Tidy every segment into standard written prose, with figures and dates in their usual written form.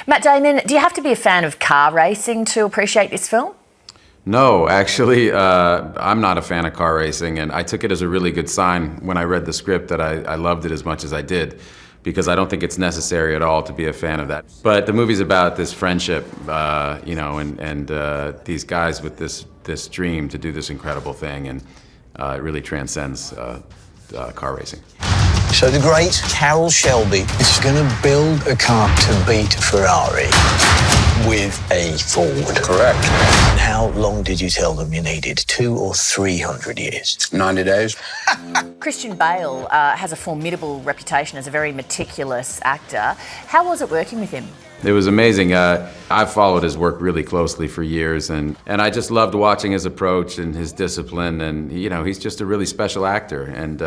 Matt Damon, do you have to be a fan of car racing to appreciate this film? No, actually, I'm not a fan of car racing, and I took it as a really good sign when I read the script that I loved it as much as I did, because I don't think it's necessary at all to be a fan of that. But the movie's about this friendship, and these guys with this dream to do this incredible thing, and it really transcends car racing. So the great Carroll Shelby is going to build a car to beat Ferrari with a Ford. Correct. And how long did you tell them you needed? 200 or 300 years? 90 days. Christian Bale has a formidable reputation as a very meticulous actor. How was it working with him? It was amazing. I've followed his work really closely for years, and I just loved watching his approach and his discipline, and he's just a really special actor, and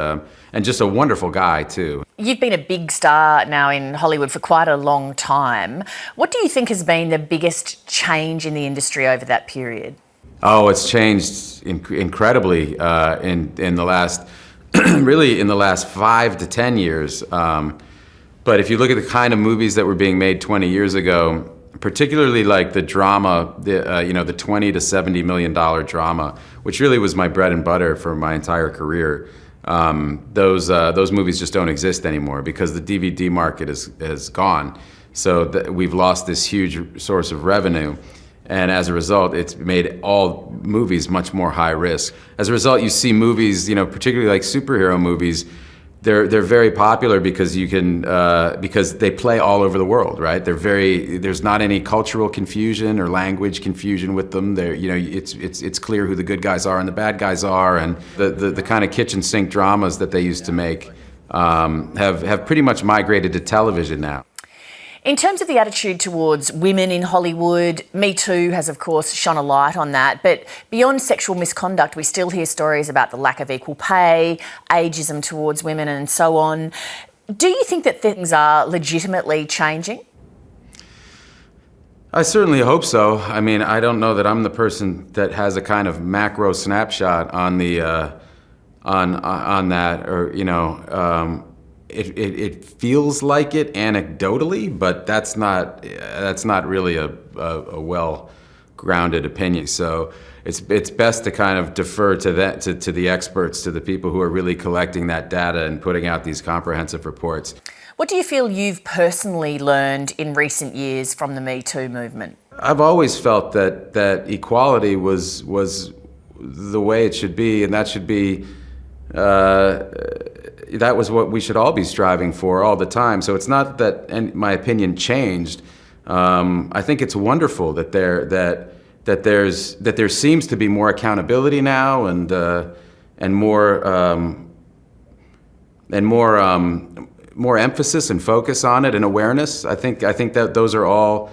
just a wonderful guy too. You've been a big star now in Hollywood for quite a long time. What do you think has been the biggest change in the industry over that period? Oh, it's changed incredibly in the last, really in the last 5 to 10 years. But if you look at the kind of movies that were being made 20 years ago, particularly like the drama, the $20 to $70 million drama, which really was my bread and butter for my entire career, those movies just don't exist anymore because the DVD market is gone. So we've lost this huge source of revenue. And as a result, it's made all movies much more high risk. As a result, you see movies, particularly like superhero movies, they're very popular because because they play all over the world, right? There's not any cultural confusion or language confusion with them. It's clear who the good guys are and the bad guys are, and the kind of kitchen sink dramas that they used to make have pretty much migrated to television now. In terms of the attitude towards women in Hollywood, #MeToo has of course shone a light on that, but beyond sexual misconduct, we still hear stories about the lack of equal pay, ageism towards women and so on. Do you think that things are legitimately changing? I certainly hope so. I mean, I don't know that I'm the person that has a kind of macro snapshot on the on that, or It feels like it anecdotally, but that's not really a well-grounded opinion. So it's best to kind of defer to the experts, to the people who are really collecting that data and putting out these comprehensive reports. What do you feel you've personally learned in recent years from the #MeToo movement? I've always felt that equality was the way it should be, and that should be. That was what we should all be striving for all the time. So it's not that my opinion changed. I think it's wonderful that there seems to be more accountability now, and more emphasis and focus on it and awareness. I think that those are all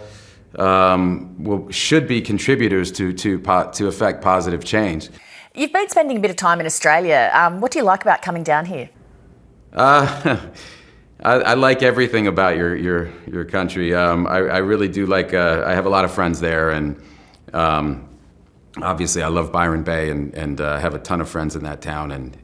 should be contributors to affect positive change. You've been spending a bit of time in Australia. What do you like about coming down here? I like everything about your country. I really do like. I have a lot of friends there, and obviously I love Byron Bay, and have a ton of friends in that town, and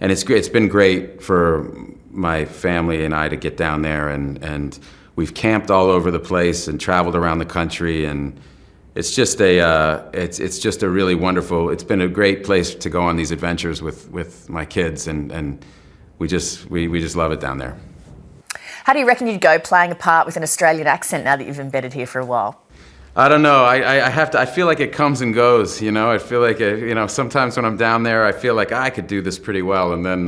it's been great for my family and I to get down there, and we've camped all over the place and traveled around the country, and it's just a really wonderful. It's been a great place to go on these adventures with my kids, and we just love it down there. How do you reckon you'd go playing a part with an Australian accent now that you've embedded here for a while? I don't know. I feel like it comes and goes. I feel like sometimes when I'm down there, I feel like I could do this pretty well, and then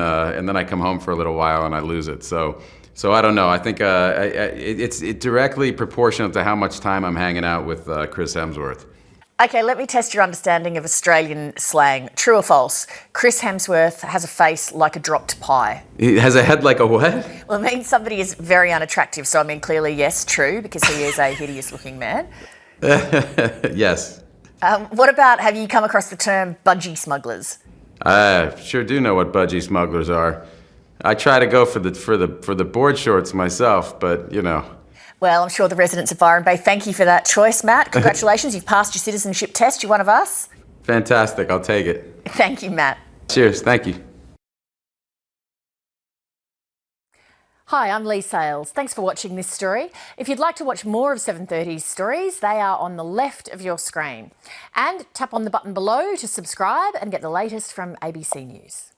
I come home for a little while and I lose it. So I don't know. I think it's directly proportional to how much time I'm hanging out with Chris Hemsworth. Okay, let me test your understanding of Australian slang. True or false? Chris Hemsworth has a face like a dropped pie. He has a head like a what? Well, it means somebody is very unattractive. So, I mean, clearly, yes, true, because he is a hideous-looking man. Yes. What about, have you come across the term budgie smugglers? I sure do know what budgie smugglers are. I try to go for the board shorts myself, but Well, I'm sure the residents of Byron Bay thank you for that choice, Matt. Congratulations, you've passed your citizenship test. You're one of us. Fantastic, I'll take it. Thank you, Matt. Cheers, thank you. Hi, I'm Lee Sales. Thanks for watching this story. If you'd like to watch more of 7:30's stories, they are on the left of your screen. And tap on the button below to subscribe and get the latest from ABC News.